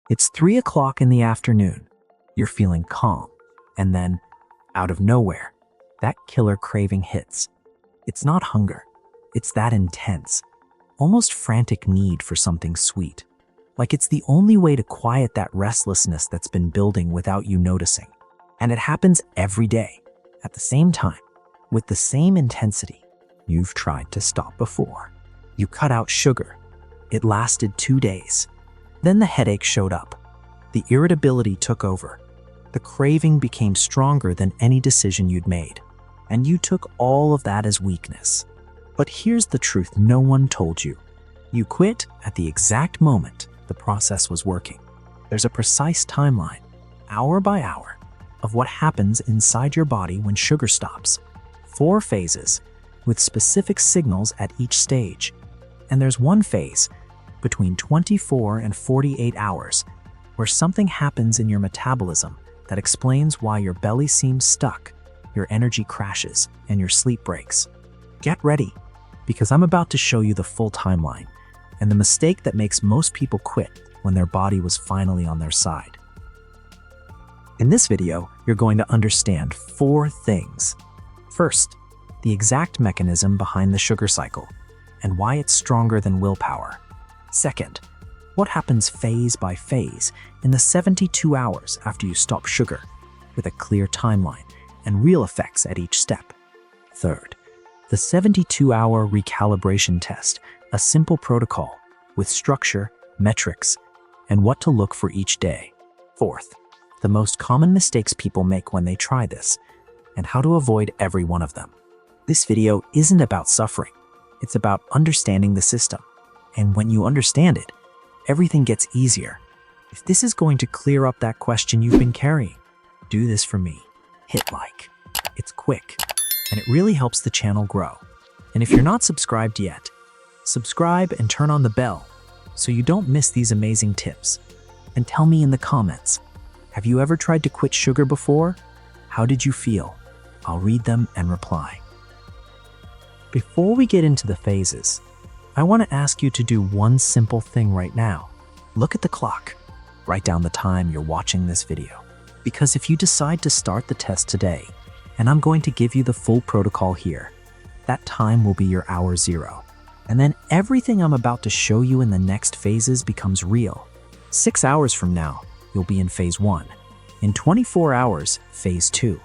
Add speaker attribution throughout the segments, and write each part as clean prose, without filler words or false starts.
Speaker 1: It's 3 o'clock in the afternoon. You're feeling calm. And then, out of nowhere, that killer craving hits. It's not hunger. It's that intense, almost frantic need for something sweet. Like it's the only way to quiet that restlessness that's been building without you noticing. And it happens every day, at the same time, with the same intensity. You've tried to stop before. You cut out sugar. It lasted 2 days. Then the headache showed up. The irritability took over. The craving became stronger than any decision you'd made. And you took all of that as weakness. But here's the truth no one told you. You quit at the exact moment the process was working. There's a precise timeline, hour by hour, of what happens inside your body when sugar stops. 4 phases, with specific signals at each stage. And there's one phase, between 24 and 48 hours, where something happens in your metabolism that explains why your belly seems stuck, your energy crashes, and your sleep breaks. Get ready, because I'm about to show you the full timeline and the mistake that makes most people quit when their body was finally on their side. In this video, you're going to understand 4 things. First, the exact mechanism behind the sugar cycle and why it's stronger than willpower. Second, what happens phase by phase in the 72 hours after you stop sugar, with a clear timeline and real effects at each step. Third, the 72-hour recalibration test, a simple protocol with structure, metrics, and what to look for each day. Fourth, the most common mistakes people make when they try this, and how to avoid every one of them. This video isn't about suffering. It's about understanding the system. And when you understand it, everything gets easier. If this is going to clear up that question you've been carrying, do this for me. Hit like. It's quick, and it really helps the channel grow. And if you're not subscribed yet, subscribe and turn on the bell so you don't miss these amazing tips. And tell me in the comments, have you ever tried to quit sugar before? How did you feel? I'll read them and reply. Before we get into the phases, I want to ask you to do one simple thing right now. Look at the clock. Write down the time you're watching this video. Because if you decide to start the test today, and I'm going to give you the full protocol here, that time will be your hour 0. And then everything I'm about to show you in the next phases becomes real. 6 hours from now, you'll be in phase 1. In 24 hours, phase 2.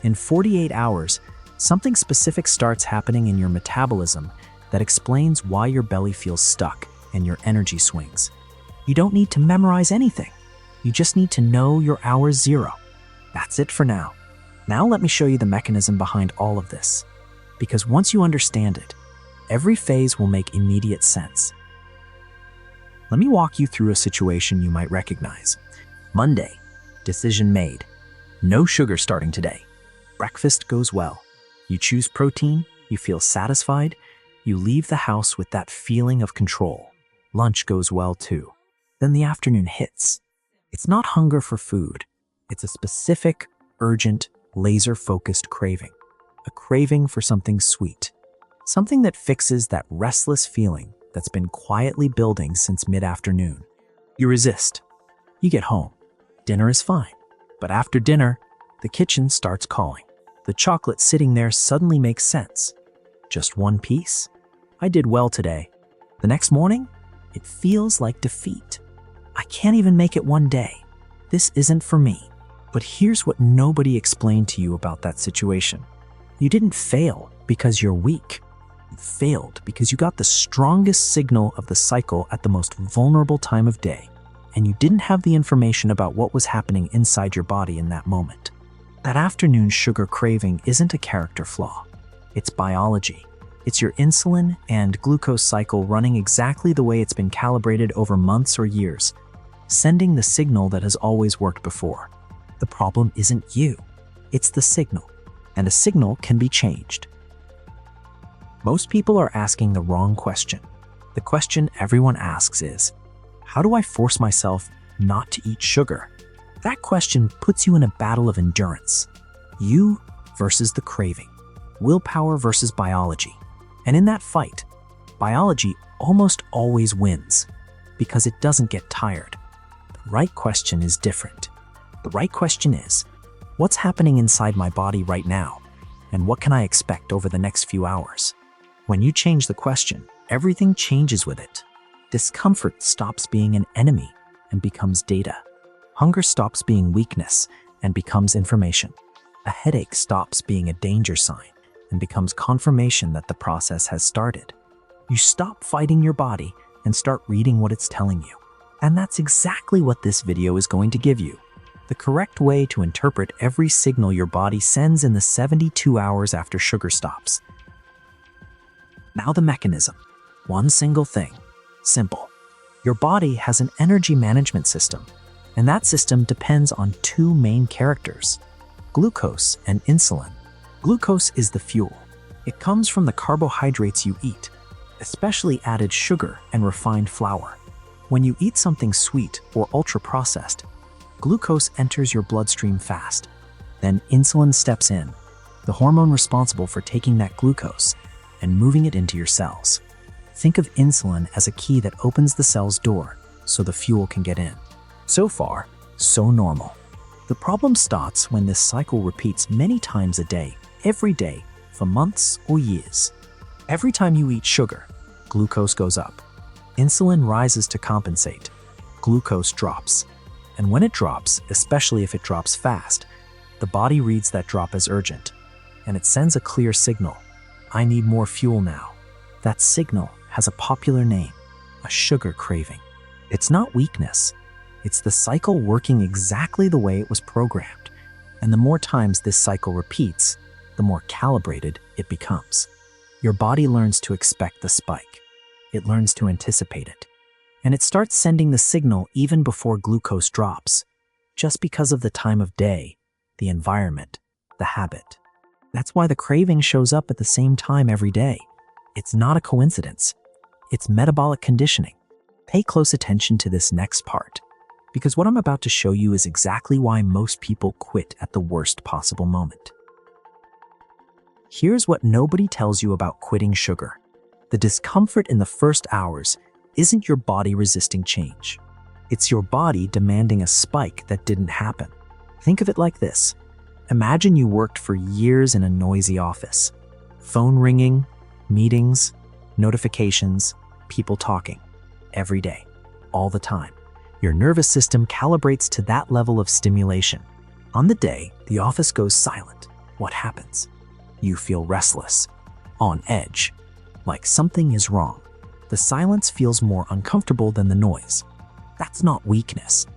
Speaker 1: In 48 hours, something specific starts happening in your metabolism that explains why your belly feels stuck and your energy swings. You don't need to memorize anything. You just need to know your hour 0. That's it for now. Now let me show you the mechanism behind all of this. Because once you understand it, every phase will make immediate sense. Let me walk you through a situation you might recognize. Monday, decision made. No sugar starting today. Breakfast goes well. You choose protein, you feel satisfied, you leave the house with that feeling of control. Lunch goes well too. Then the afternoon hits. It's not hunger for food. It's a specific, urgent, laser-focused craving. A craving for something sweet. Something that fixes that restless feeling that's been quietly building since mid-afternoon. You resist. You get home. Dinner is fine. But after dinner, the kitchen starts calling. The chocolate sitting there suddenly makes sense. Just one piece? I did well today. The next morning, it feels like defeat. I can't even make it one day. This isn't for me. But here's what nobody explained to you about that situation. You didn't fail because you're weak. You failed because you got the strongest signal of the cycle at the most vulnerable time of day, and you didn't have the information about what was happening inside your body in that moment. That afternoon sugar craving isn't a character flaw. It's biology. It's your insulin and glucose cycle running exactly the way it's been calibrated over months or years, sending the signal that has always worked before. The problem isn't you. It's the signal, and a signal can be changed. Most people are asking the wrong question. The question everyone asks is, how do I force myself not to eat sugar? That question puts you in a battle of endurance. You versus the craving. Willpower versus biology. And in that fight, biology almost always wins because it doesn't get tired. The right question is different. The right question is, what's happening inside my body right now? And what can I expect over the next few hours? When you change the question, everything changes with it. Discomfort stops being an enemy and becomes data. Hunger stops being weakness and becomes information. A headache stops being a danger sign and becomes confirmation that the process has started. You stop fighting your body and start reading what it's telling you. And that's exactly what this video is going to give you. The correct way to interpret every signal your body sends in the 72 hours after sugar stops. Now the mechanism. One single thing. Simple. Your body has an energy management system, and that system depends on two main characters, glucose and insulin. Glucose is the fuel. It comes from the carbohydrates you eat, especially added sugar and refined flour. When you eat something sweet or ultra-processed, glucose enters your bloodstream fast. Then insulin steps in, the hormone responsible for taking that glucose and moving it into your cells. Think of insulin as a key that opens the cell's door so the fuel can get in. So far, so normal. The problem starts when this cycle repeats many times a day, every day, for months or years. Every time you eat sugar, glucose goes up. Insulin rises to compensate. Glucose drops. And when it drops, especially if it drops fast, the body reads that drop as urgent, and it sends a clear signal. I need more fuel now. That signal has a popular name, a sugar craving. It's not weakness. It's the cycle working exactly the way it was programmed. And the more times this cycle repeats, the more calibrated it becomes. Your body learns to expect the spike. It learns to anticipate it. And it starts sending the signal even before glucose drops, just because of the time of day, the environment, the habit. That's why the craving shows up at the same time every day. It's not a coincidence. It's metabolic conditioning. Pay close attention to this next part, because what I'm about to show you is exactly why most people quit at the worst possible moment. Here's what nobody tells you about quitting sugar. The discomfort in the first hours isn't your body resisting change. It's your body demanding a spike that didn't happen. Think of it like this. Imagine you worked for years in a noisy office. Phone ringing, meetings, notifications, people talking. Every day, all the time. Your nervous system calibrates to that level of stimulation. On the day the office goes silent, what happens? You feel restless, on edge, like something is wrong. The silence feels more uncomfortable than the noise. That's not weakness.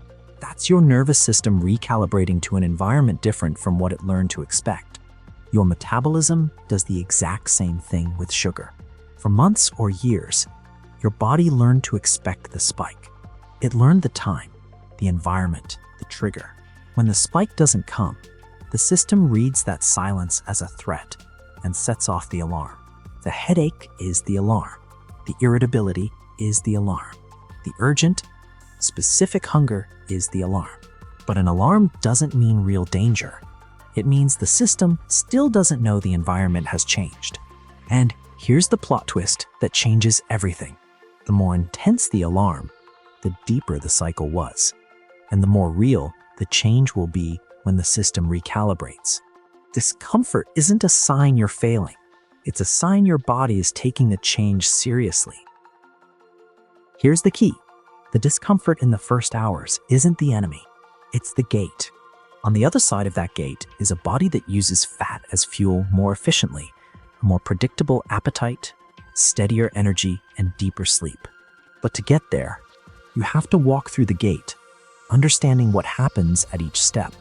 Speaker 1: That's your nervous system recalibrating to an environment different from what it learned to expect. Your metabolism does the exact same thing with sugar. For months or years, your body learned to expect the spike. It learned the time, the environment, the trigger. When the spike doesn't come, the system reads that silence as a threat and sets off the alarm. The headache is the alarm. The irritability is the alarm. The urgent, specific hunger is the alarm. But an alarm doesn't mean real danger. It means the system still doesn't know the environment has changed. And here's the plot twist that changes everything. The more intense the alarm, the deeper the cycle was. And the more real the change will be when the system recalibrates. Discomfort isn't a sign you're failing. It's a sign your body is taking the change seriously. Here's the key. The discomfort in the first hours isn't the enemy. It's the gate. On the other side of that gate is a body that uses fat as fuel more efficiently, a more predictable appetite, steadier energy, and deeper sleep. But to get there, you have to walk through the gate, understanding what happens at each step.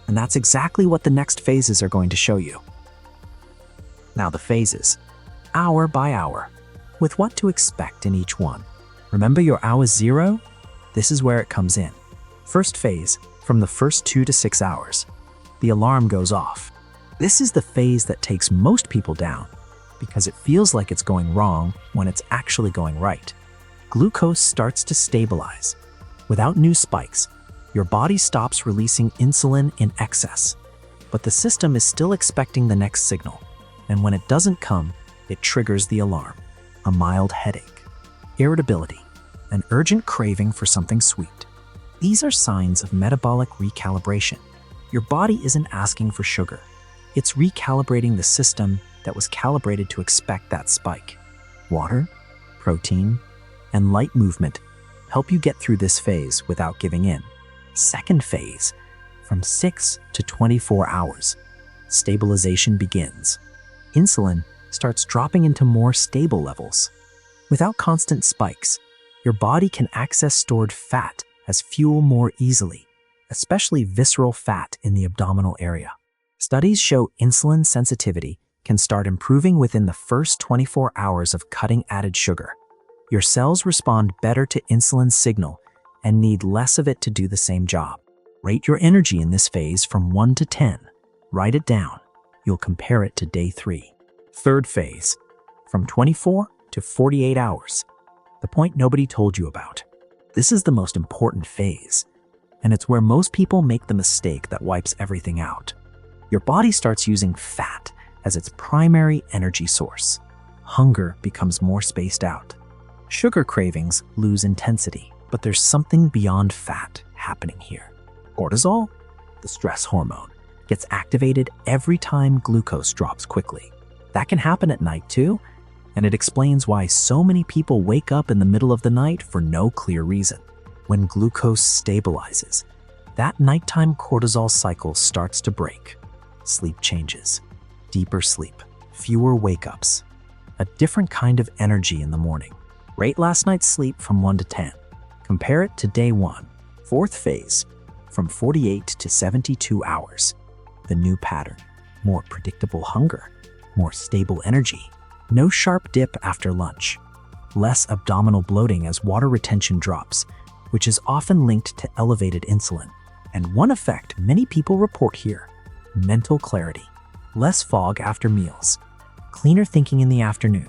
Speaker 1: And that's exactly what the next phases are going to show you. Now the phases, hour by hour, with what to expect in each one. Remember your hour 0? This is where it comes in. First phase, from the first 2 to 6 hours, the alarm goes off. This is the phase that takes most people down because it feels like it's going wrong when it's actually going right. Glucose starts to stabilize. Without new spikes, your body stops releasing insulin in excess, but the system is still expecting the next signal. And when it doesn't come, it triggers the alarm, a mild headache, irritability, an urgent craving for something sweet. These are signs of metabolic recalibration. Your body isn't asking for sugar. It's recalibrating the system that was calibrated to expect that spike. Water, protein, and light movement help you get through this phase without giving in. Second phase, from 6 to 24 hours, stabilization begins. Insulin starts dropping into more stable levels. Without constant spikes, your body can access stored fat as fuel more easily, especially visceral fat in the abdominal area. Studies show insulin sensitivity can start improving within the first 24 hours of cutting added sugar. Your cells respond better to insulin's signal and need less of it to do the same job. Rate your energy in this phase from 1 to 10. Write it down. You'll compare it to day 3. Third phase, from 24 to 48 hours. The point nobody told you about. This is the most important phase, and it's where most people make the mistake that wipes everything out. Your body starts using fat as its primary energy source. Hunger becomes more spaced out. Sugar cravings lose intensity, but there's something beyond fat happening here. Cortisol, the stress hormone, gets activated every time glucose drops quickly. That can happen at night too, and it explains why so many people wake up in the middle of the night for no clear reason. When glucose stabilizes, that nighttime cortisol cycle starts to break. Sleep changes. Deeper sleep, fewer wake-ups, a different kind of energy in the morning. Rate last night's sleep from 1 to 10. Compare it to day 1. Fourth phase, from 48 to 72 hours. The new pattern, more predictable hunger, more stable energy, no sharp dip after lunch, less abdominal bloating as water retention drops, which is often linked to elevated insulin. And one effect many people report here, mental clarity, less fog after meals, cleaner thinking in the afternoon.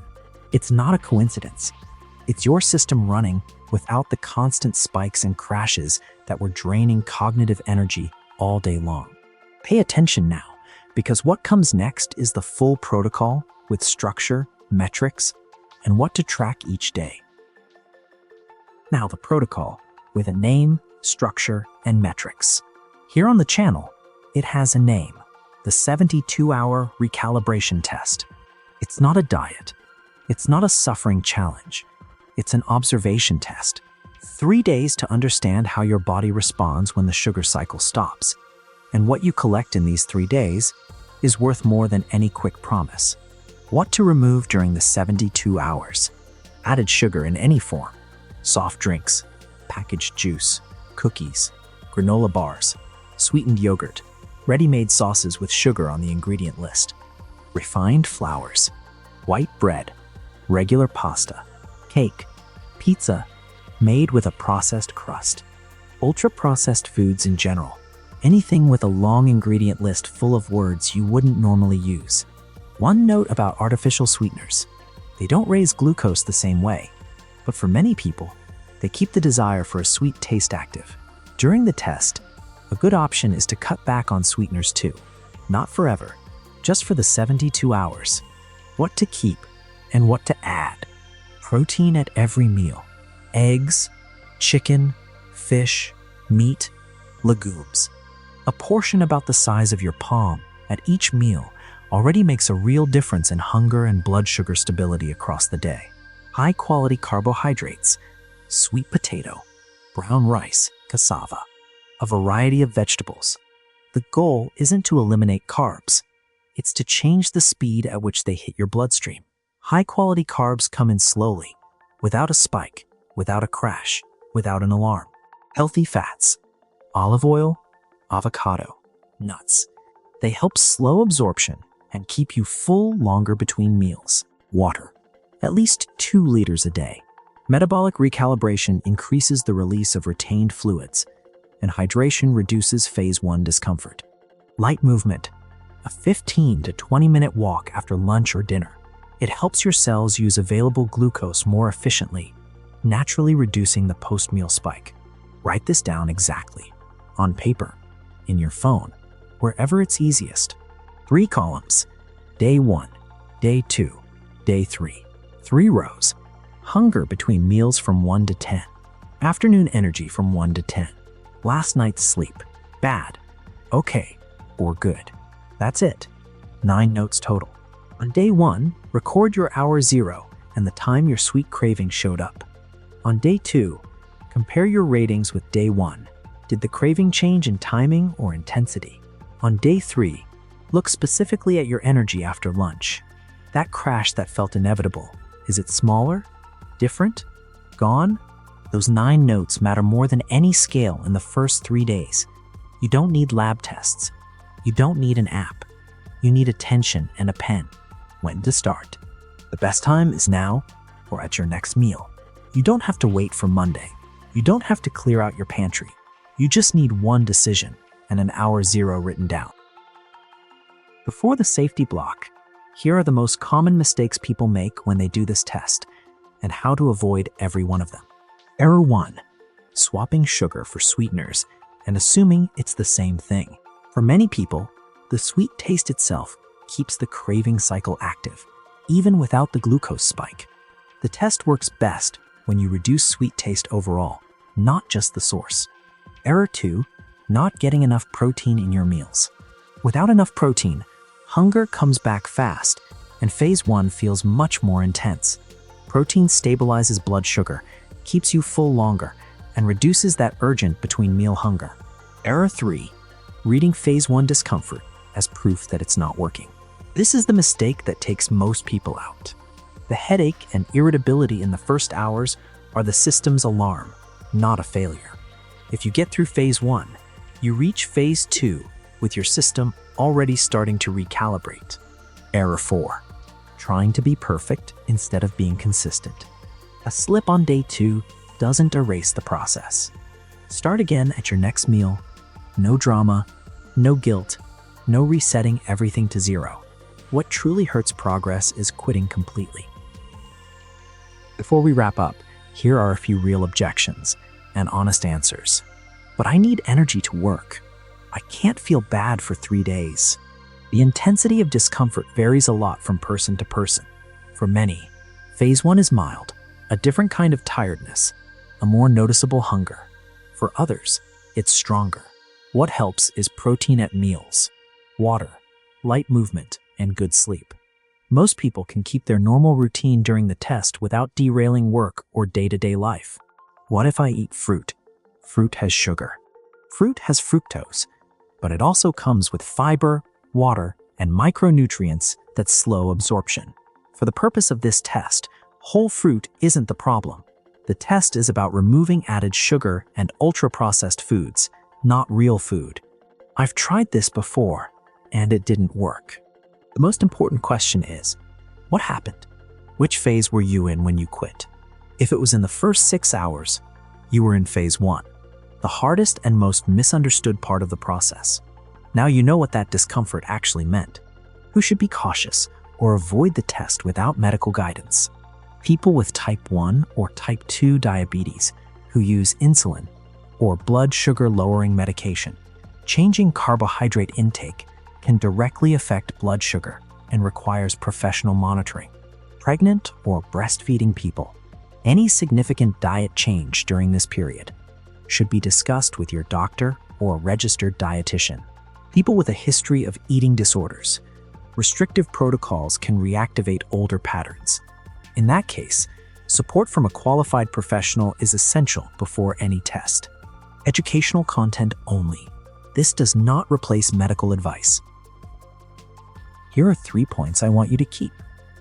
Speaker 1: It's not a coincidence. It's your system running without the constant spikes and crashes that were draining cognitive energy all day long. Pay attention now, because what comes next is the full protocol with structure, metrics, and what to track each day. Now the protocol with a name, structure, and metrics. Here on the channel, it has a name, the 72-hour recalibration test. It's not a diet. It's not a suffering challenge. It's an observation test. 3 days to understand how your body responds when the sugar cycle stops. And what you collect in these 3 days is worth more than any quick promise. What to remove during the 72 hours. Added sugar in any form. Soft drinks, packaged juice, cookies, granola bars, sweetened yogurt, ready-made sauces with sugar on the ingredient list, refined flours, white bread, regular pasta, cake, pizza, made with a processed crust, ultra-processed foods in general, anything with a long ingredient list full of words you wouldn't normally use. One note about artificial sweeteners. They don't raise glucose the same way, but for many people, they keep the desire for a sweet taste active. During the test, a good option is to cut back on sweeteners too. Not forever, just for the 72 hours. What to keep and what to add. Protein at every meal. Eggs, chicken, fish, meat, legumes. A portion about the size of your palm at each meal already makes a real difference in hunger and blood sugar stability across the day. High-quality carbohydrates, sweet potato, brown rice, cassava, a variety of vegetables. The goal isn't to eliminate carbs. It's to change the speed at which they hit your bloodstream. High-quality carbs come in slowly, without a spike, without a crash, without an alarm. Healthy fats, olive oil, avocado, nuts. They help slow absorption and keep you full longer between meals. Water, at least 2 liters a day. Metabolic recalibration increases the release of retained fluids, and hydration reduces phase 1 discomfort. Light movement, a 15 to 20-minute walk after lunch or dinner. It helps your cells use available glucose more efficiently, naturally reducing the post-meal spike. Write this down exactly, on paper, in your phone, wherever it's easiest. 3 columns, day 1, day 2, day 3. 3 rows, hunger between meals from 1 to 10. Afternoon energy from 1 to 10. Last night's sleep, bad, okay, or good. That's it. 9 notes total. On day 1, record your hour 0 and the time your sweet craving showed up. On day 2, compare your ratings with day 1. Did the craving change in timing or intensity? On day 3, look specifically at your energy after lunch. That crash that felt inevitable, is it smaller? Different? Gone? Those 9 notes matter more than any scale in the first 3 days. You don't need lab tests. You don't need an app. You need attention and a pen. When to start? The best time is now or at your next meal. You don't have to wait for Monday. You don't have to clear out your pantry. You just need one decision and an hour 0 written down. Before the safety block, here are the most common mistakes people make when they do this test and how to avoid every one of them. Error 1. Swapping sugar for sweeteners and assuming it's the same thing. For many people, the sweet taste itself keeps the craving cycle active, even without the glucose spike. The test works best when you reduce sweet taste overall, not just the source. Error 2. Not getting enough protein in your meals. Without enough protein, hunger comes back fast, and phase 1 feels much more intense. Protein stabilizes blood sugar, keeps you full longer, and reduces that urgent between meal hunger. Error 3. Reading phase 1 discomfort as proof that it's not working. This is the mistake that takes most people out. The headache and irritability in the first hours are the system's alarm, not a failure. If you get through phase 1, you reach phase 2 with your system already starting to recalibrate. Error 4. Trying to be perfect instead of being consistent. A slip on day 2 doesn't erase the process. Start again at your next meal. No drama, no guilt, no resetting everything to 0. What truly hurts progress is quitting completely. Before we wrap up, here are a few real objections and honest answers. But I need energy to work. I can't feel bad for 3 days. The intensity of discomfort varies a lot from person to person. For many, phase 1 is mild, a different kind of tiredness, a more noticeable hunger. For others, it's stronger. What helps is protein at meals, water, light movement, and good sleep. Most people can keep their normal routine during the test without derailing work or day-to-day life. What if I eat fruit? Fruit has sugar. Fruit has fructose, but it also comes with fiber, water, and micronutrients that slow absorption. For the purpose of this test, whole fruit isn't the problem. The test is about removing added sugar and ultra-processed foods, not real food. I've tried this before, and it didn't work. The most important question is, what happened? Which phase were you in when you quit? If it was in the first 6 hours, you were in phase 1, the hardest and most misunderstood part of the process. Now you know what that discomfort actually meant. Who should be cautious or avoid the test without medical guidance? People with type 1 or type 2 diabetes who use insulin or blood sugar lowering medication. Changing carbohydrate intake can directly affect blood sugar and requires professional monitoring. Pregnant or breastfeeding people, any significant diet change during this period should be discussed with your doctor or a registered dietitian. People with a history of eating disorders, restrictive protocols can reactivate older patterns. In that case, support from a qualified professional is essential before any test. Educational content only. This does not replace medical advice. Here are 3 points I want you to keep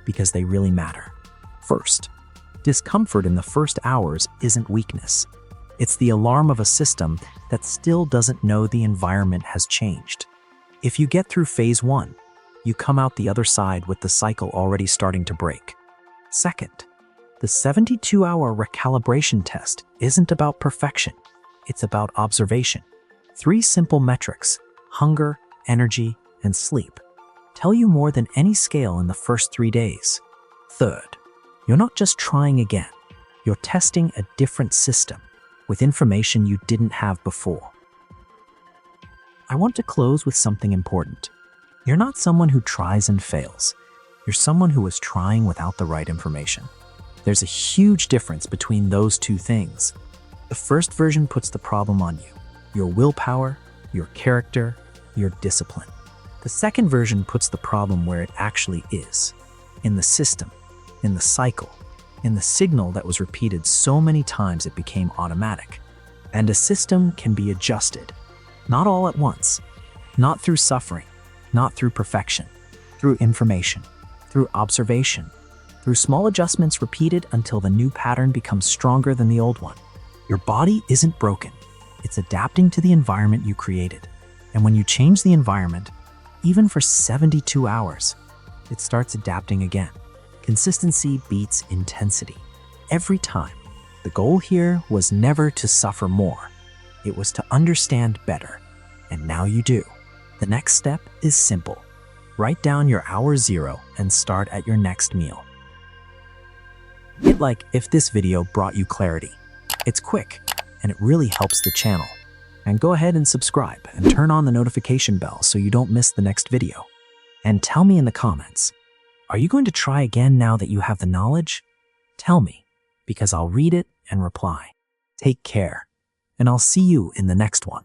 Speaker 1: because they really matter. First, discomfort in the first hours isn't weakness. It's the alarm of a system that still doesn't know the environment has changed. If you get through phase 1, you come out the other side with the cycle already starting to break. Second, the 72-hour recalibration test isn't about perfection. It's about observation. 3 simple metrics, hunger, energy, and sleep, tell you more than any scale in the first 3 days. Third, you're not just trying again. You're testing a different system with information you didn't have before. I want to close with something important. You're not someone who tries and fails. You're someone who is trying without the right information. There's a huge difference between those 2 things. The first version puts the problem on you. your willpower, your character, your discipline. The second version puts the problem where it actually is, in the system, in the cycle, in the signal that was repeated so many times it became automatic. And a system can be adjusted, not all at once, not through suffering, not through perfection, through information, through observation, through small adjustments repeated until the new pattern becomes stronger than the old one. Your body isn't broken. It's adapting to the environment you created. And when you change the environment, even for 72 hours, it starts adapting again. Consistency beats intensity. Every time. The goal here was never to suffer more. It was to understand better. And now you do. The next step is simple. Write down your hour zero and start at your next meal. Hit like if this video brought you clarity. It's quick, and it really helps the channel. And go ahead and subscribe and turn on the notification bell so you don't miss the next video. And tell me in the comments, are you going to try again now that you have the knowledge? Tell me, because I'll read it and reply. Take care, and I'll see you in the next one.